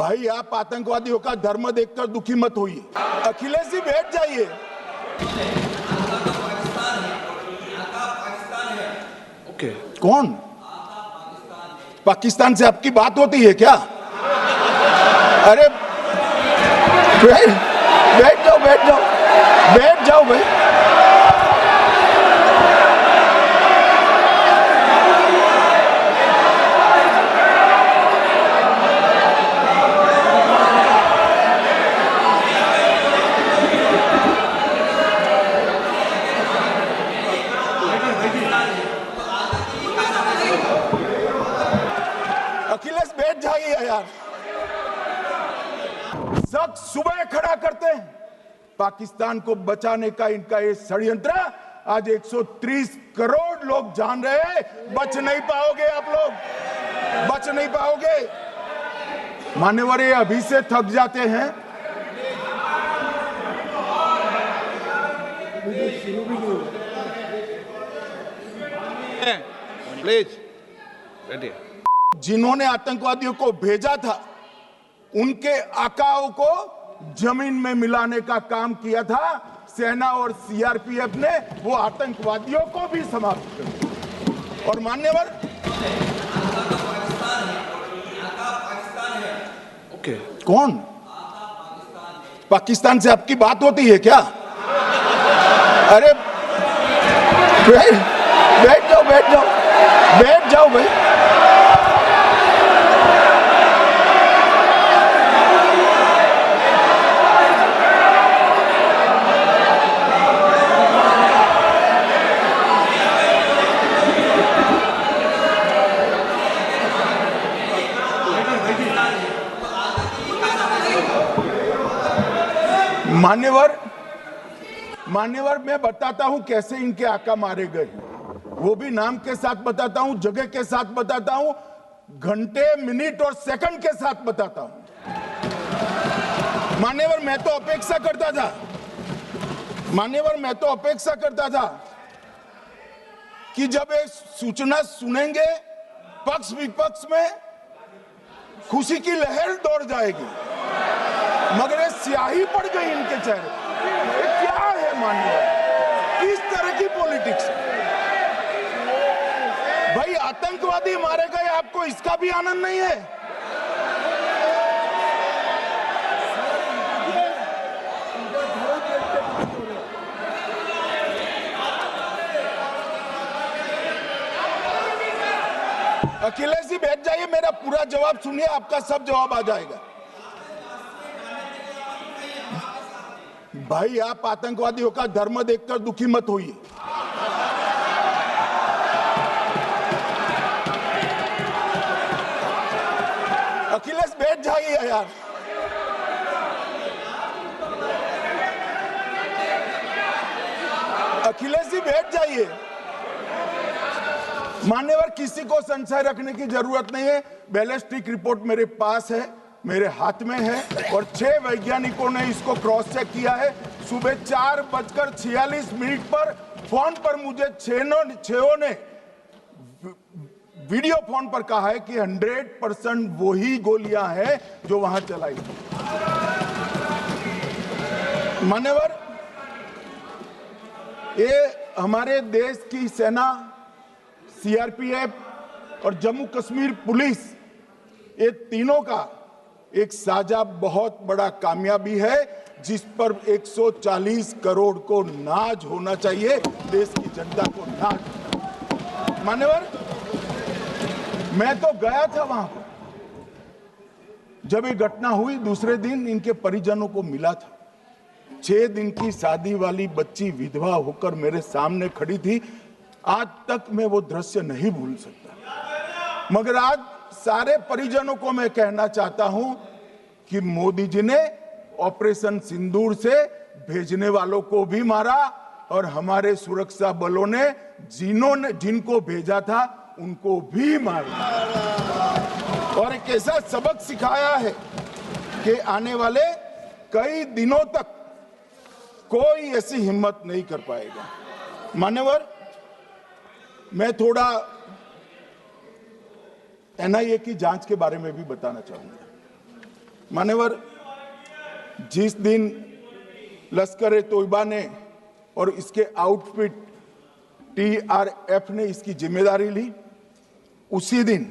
भाई आप आतंकवादियों का धर्म देखकर दुखी मत होइए। अखिलेश जी बैठ जाइए। ओके। कौन? पाकिस्तान से आपकी बात होती है क्या? अरे बैठ जाओ बैठ जाओ बैठ जाओ भाई। अखिलेश बैठ जाइए यार। सब सुबह खड़ा करते हैं पाकिस्तान को बचाने का इनका ये षड्यंत्र आज 130 करोड़ लोग जान रहे हैं। बच नहीं पाओगे आप लोग, बच नहीं पाओगे। मान्यवर ये अभी से थक जाते हैं। प्लीज बैठिए। जिन्होंने आतंकवादियों को भेजा था उनके आकाओं को जमीन में मिलाने का काम किया था सेना और सीआरपीएफ ने। वो आतंकवादियों को भी समाप्त कर दिया। और मान्यवर ओके। कौन? पाकिस्तान से आपकी बात होती है क्या? अरे बैठ जाओ बैठ जाओ बैठ जाओ भाई। मान्यवर मैं बताता हूं कैसे इनके आका मारे गए, वो भी नाम के साथ बताता हूं, जगह के साथ बताता हूं, घंटे मिनट और सेकंड के साथ बताता हूं। मान्यवर मैं तो अपेक्षा करता था कि जब एक सूचना सुनेंगे पक्ष विपक्ष में खुशी की लहर दौड़ जाएगी, मगर ये स्याही पड़ गई इनके चेहरे। ये क्या है मान्यवर? किस तरह की पॉलिटिक्स? भाई आतंकवादी मारे गए, आपको इसका भी आनंद नहीं है? अखिलेश जी बैठ जाइए, मेरा पूरा जवाब सुनिए, आपका सब जवाब आ जाएगा। भाई आप आतंकवादियों का धर्म देखकर दुखी मत होइए। अखिलेश बैठ जाइए यार। अखिलेश जी बैठ जाइए। मान्यवर किसी को संशय रखने की जरूरत नहीं है। बैलिस्टिक रिपोर्ट मेरे पास है, मेरे हाथ में है, और 6 वैज्ञानिकों ने इसको क्रॉस चेक किया है। सुबह 4:46 पर फोन पर मुझे 6 ने वीडियो फोन पर कहा है कि 100% वही गोलियां हैं जो वहां चलाई। मान्यवर ये हमारे देश की सेना, सीआरपीएफ और जम्मू कश्मीर पुलिस, ये तीनों का एक साझा बहुत बड़ा कामयाबी है, जिस पर 140 करोड़ को नाज होना चाहिए, देश की जनता को नाज। मान्यवर मैं तो गया था वहां पर जब ये घटना हुई। दूसरे दिन इनके परिजनों को मिला था। 6 दिन की शादी वाली बच्ची विधवा होकर मेरे सामने खड़ी थी। आज तक मैं वो दृश्य नहीं भूल सकता। मगर आज सारे परिजनों को मैं कहना चाहता हूं कि मोदी जी ने ऑपरेशन सिंदूर से भेजने वालों को भी मारा, और हमारे सुरक्षा बलों ने जिनको भेजा था उनको भी मारा, और एक ऐसा सबक सिखाया है कि आने वाले कई दिनों तक कोई ऐसी हिम्मत नहीं कर पाएगा। मान्यवर मैं थोड़ा एनआईए की जांच के बारे में भी बताना चाहूंगा। मान्यवर, जिस दिन लश्कर ए तोयबा ने और इसके आउटफिट TRF ने इसकी जिम्मेदारी ली, उसी दिन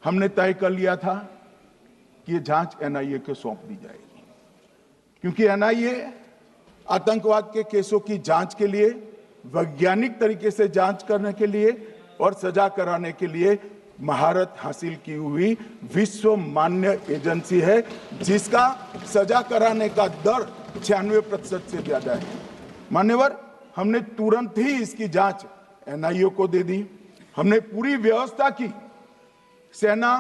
हमने तय कर लिया था कि ये जांच NIA को सौंप दी जाएगी, क्योंकि NIA आतंकवाद के केसों की जांच के लिए, वैज्ञानिक तरीके से जांच करने के लिए और सजा कराने के लिए महारत हासिल की हुई विश्व मान्य एजेंसी है, जिसका सजा कराने का दर 96% से ज्यादा है। मान्यवर, हमने तुरंत ही इसकी जांच NIA को दे दी। हमने पूरी व्यवस्था की, सेना,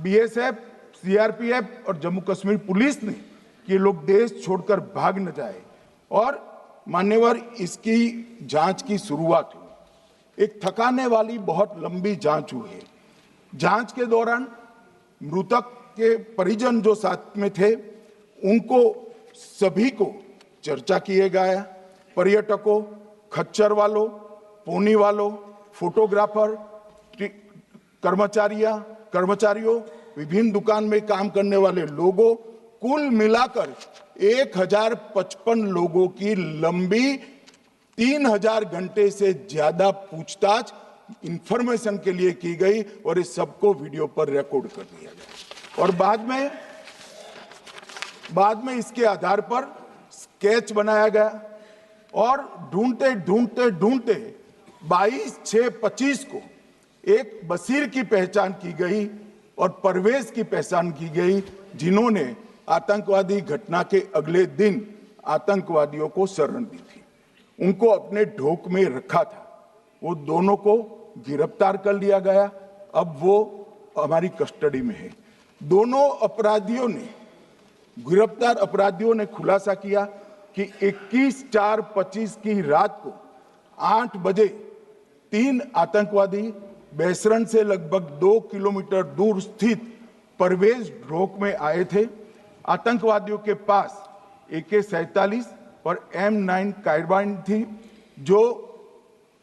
BSF, CRPF और जम्मू कश्मीर पुलिस ने कि ये लोग देश छोड़कर भाग न जाए। और मान्यवर, इसकी जांच की शुरुआत हुई। एक थकाने वाली बहुत लंबी जांच हुई है। जांच के दौरान मृतक के परिजन जो साथ में थे, उनको सभी को चर्चा किए गया। पर्यटकों, खच्चर वालों, पोनी वालों, फोटोग्राफर, कर्मचारियों, विभिन्न दुकान में काम करने वाले लोगों, कुल मिलाकर 1055 लोगों की लंबी 3000 घंटे से ज्यादा पूछताछ इंफॉर्मेशन के लिए की गई और इस सबको वीडियो पर रिकॉर्ड कर दिया गया। और बाद में इसके आधार पर स्केच बनाया गया और ढूंढते 22/6/25 को एक बशीर की पहचान की गई और परवेज की पहचान की गई, जिन्होंने आतंकवादी घटना के अगले दिन आतंकवादियों को शरण दी थी। उनको अपने ढोक में रखा था। वो दोनों को गिरफ्तार कर लिया गया। अब वो हमारी कस्टडी में है। दोनों गिरफ्तार अपराधियों ने खुलासा किया कि 21/4/25 की रात को 8 बजे 3 आतंकवादी बेसरन से लगभग 2 किलोमीटर दूर स्थित परवेज ढोक में आए थे। आतंकवादियों के पास AK-47 और M9 कार्बाइन थी। जो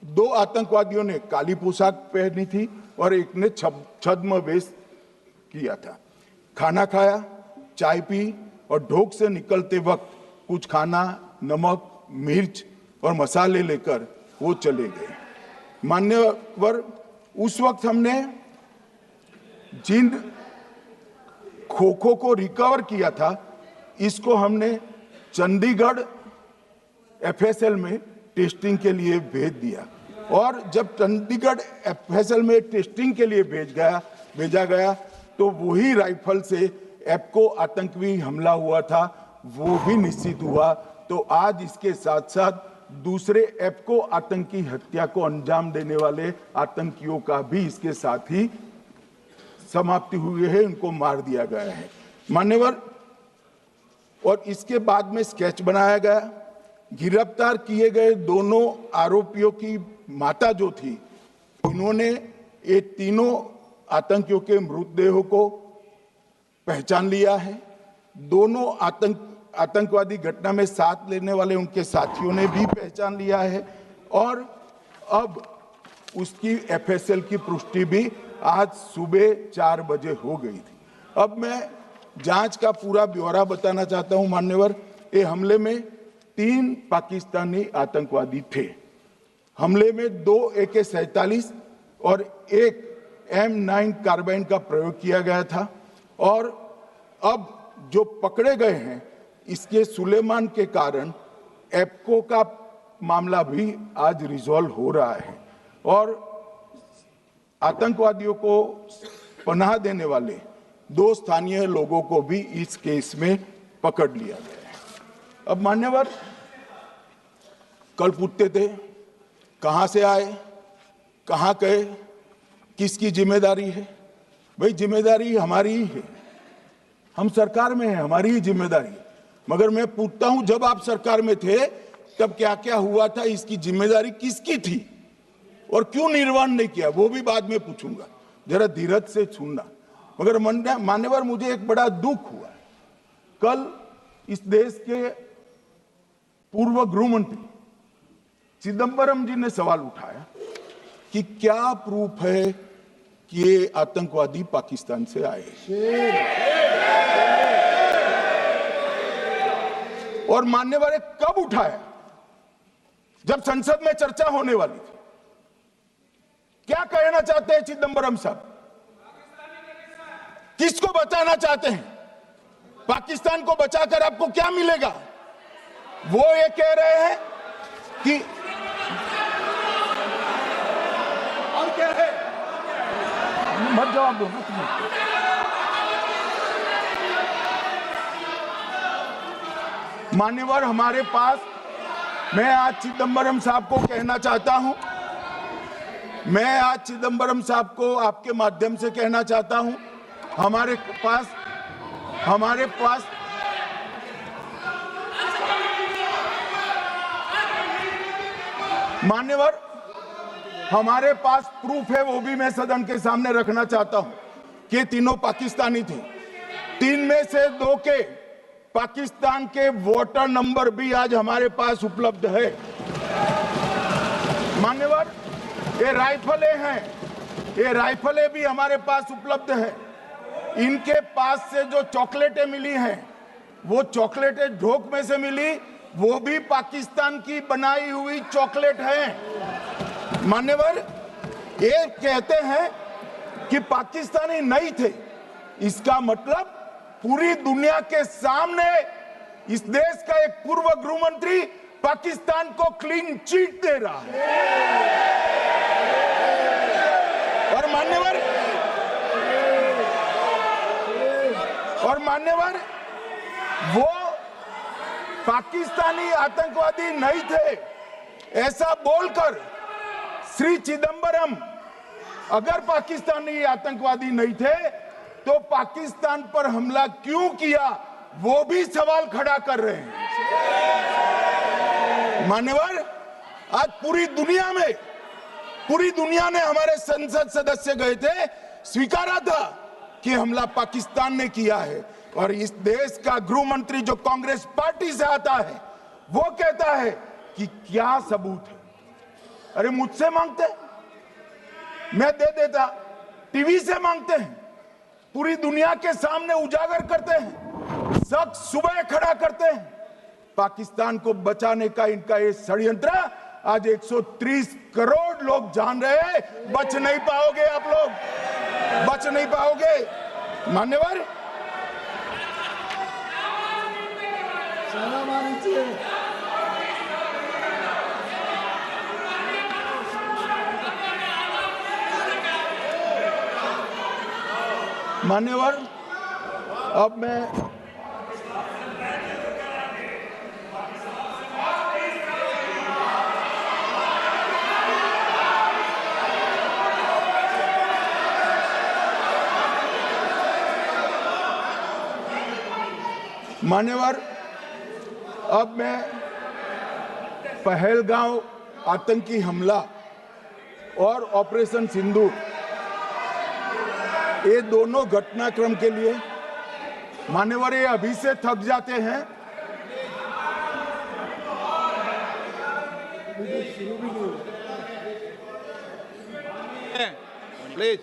2 आतंकवादियों ने काली पोशाक पहनी थी और एक ने छद्म वेश किया था। खाना खाया, चाय पी और ढोक से निकलते वक्त कुछ खाना, नमक, मिर्च और मसाले लेकर वो चले गए। मान्यवर, उस वक्त हमने जिन खोखों को रिकवर किया था, इसको हमने चंडीगढ़ FSL में टेस्टिंग के लिए भेज दिया। और जब चंडीगढ़ FSL में टेस्टिंग के लिए भेजा गया तो वही राइफल से एप्को आतंकी हमला हुआ था, वो भी निश्चित हुआ। तो आज इसके साथ साथ दूसरे एप्को आतंकी हत्या को अंजाम देने वाले आतंकियों का भी इसके साथ ही समाप्ति हुई है, उनको मार दिया गया है। मान्यवर, और इसके बाद में स्केच बनाया गया। गिरफ्तार किए गए दोनों आरोपियों की माता जो थी, इन्होंने ये तीनों आतंकियों के मृतदेहों को पहचान लिया है। दोनों आतंकवादी घटना में साथ लेने वाले उनके साथियों ने भी पहचान लिया है। और अब उसकी FSL की पुष्टि भी आज सुबह 4 बजे हो गई थी। अब मैं जांच का पूरा ब्यौरा बताना चाहता हूं। मान्यवर, ये हमले में 3 पाकिस्तानी आतंकवादी थे। हमले में 2 AK-47 और 1 M9 कार्बाइन का प्रयोग किया गया था। और अब जो पकड़े गए हैं, इसके सुलेमान के कारण एप्को का मामला भी आज रिजॉल्व हो रहा है और आतंकवादियों को पनाह देने वाले 2 स्थानीय लोगों को भी इस केस में पकड़ लिया गया है। अब मान्यवर, कल पूछते थे कहां से आए, कहां गए, किसकी जिम्मेदारी है। भाई, जिम्मेदारी हमारी ही है, हम सरकार में हैं, हमारी ही जिम्मेदारी है। मगर मैं पूछता हूं, जब आप सरकार में थे तब क्या क्या हुआ था, इसकी जिम्मेदारी किसकी थी और क्यों निर्वहन नहीं किया, वो भी बाद में पूछूंगा। जरा धीरज से सुनना। मगर मान्यवर, मुझे एक बड़ा दुख हुआ। कल इस देश के पूर्व गृह मंत्री चिदंबरम जी ने सवाल उठाया कि क्या प्रूफ है कि ये आतंकवादी पाकिस्तान से आए। और मान्यवर कब उठाया? जब संसद में चर्चा होने वाली थी। क्या कहना चाहते हैं चिदंबरम साहब? किसको बचाना चाहते हैं? पाकिस्तान को बचाकर आपको क्या मिलेगा? वो ये कह रहे हैं कि और क्या है? मत जवाब दो। मान्यवर, हमारे पास, मैं आज चिदंबरम साहब को कहना चाहता हूं, मैं आज चिदंबरम साहब को आपके माध्यम से कहना चाहता हूं, हमारे पास मान्यवर, हमारे पास प्रूफ है, वो भी मैं सदन के सामने रखना चाहता हूं कि तीनों पाकिस्तानी थे। 3 में से 2 के पाकिस्तान के वोटर नंबर भी आज हमारे पास उपलब्ध है। मान्यवर, ये राइफलें हैं, ये राइफलें भी हमारे पास उपलब्ध है। इनके पास से जो चॉकलेटें मिली हैं, वो चॉकलेटें ढोक में से मिली, वो भी पाकिस्तान की बनाई हुई चॉकलेट है। मान्यवर, ये कहते हैं कि पाकिस्तानी नहीं थे, इसका मतलब पूरी दुनिया के सामने इस देश का एक पूर्व गृह मंत्री पाकिस्तान को क्लीन चिट दे रहा है। और मान्यवर, वो पाकिस्तानी आतंकवादी नहीं थे, ऐसा बोलकर श्री चिदंबरम अगर पाकिस्तानी आतंकवादी नहीं थे तो पाकिस्तान पर हमला क्यों किया, वो भी सवाल खड़ा कर रहे हैं। मान्यवर, आज पूरी दुनिया ने, हमारे संसद सदस्य गए थे, स्वीकारा था कि हमला पाकिस्तान ने किया है। और इस देश का गृह मंत्री जो कांग्रेस पार्टी से आता है, वो कहता है कि क्या सबूत है? अरे मुझसे मांगते, मैं दे देता। टीवी से मांगते हैं, पूरी दुनिया के सामने उजागर करते हैं, सब सुबह खड़ा करते हैं। पाकिस्तान को बचाने का इनका ये षड्यंत्र आज 130 करोड़ लोग जान रहे हैं। बच नहीं पाओगे आप लोग, बच नहीं पाओगे। मान्यवर, मान्यवर, अब मैं पहलगांव आतंकी हमला और ऑपरेशन सिंदूर, ये दोनों घटनाक्रम के लिए मान्यवर ये अभी से थक जाते हैं। प्लीज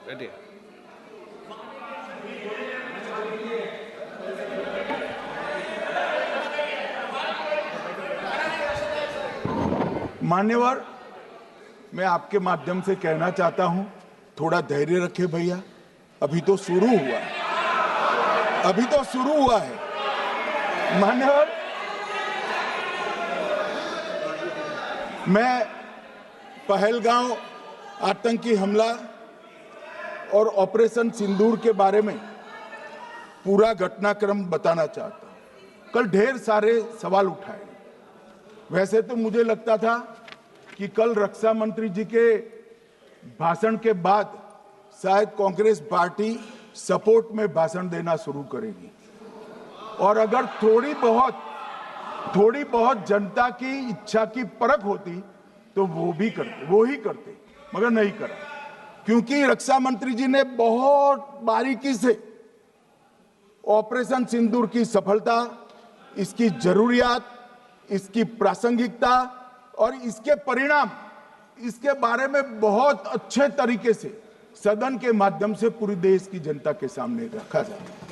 बैठिए। मान्यवर, मैं आपके माध्यम से कहना चाहता हूं, थोड़ा धैर्य रखे भैया, अभी तो शुरू हुआ है। मान्यवर, मैं पहलगांव आतंकी हमला और ऑपरेशन सिंदूर के बारे में पूरा घटनाक्रम बताना चाहता हूं। कल ढेर सारे सवाल उठाए। वैसे तो मुझे लगता था कि कल रक्षा मंत्री जी के भाषण के बाद शायद कांग्रेस पार्टी सपोर्ट में भाषण देना शुरू करेगी और अगर थोड़ी बहुत जनता की इच्छा की परख होती तो वो ही करते, मगर नहीं करा। क्योंकि रक्षा मंत्री जी ने बहुत बारीकी से ऑपरेशन सिंदूर की सफलता, इसकी जरूरियात, इसकी प्रासंगिकता और इसके परिणाम, इसके बारे में बहुत अच्छे तरीके से सदन के माध्यम से पूरी देश की जनता के सामने रखा जाए।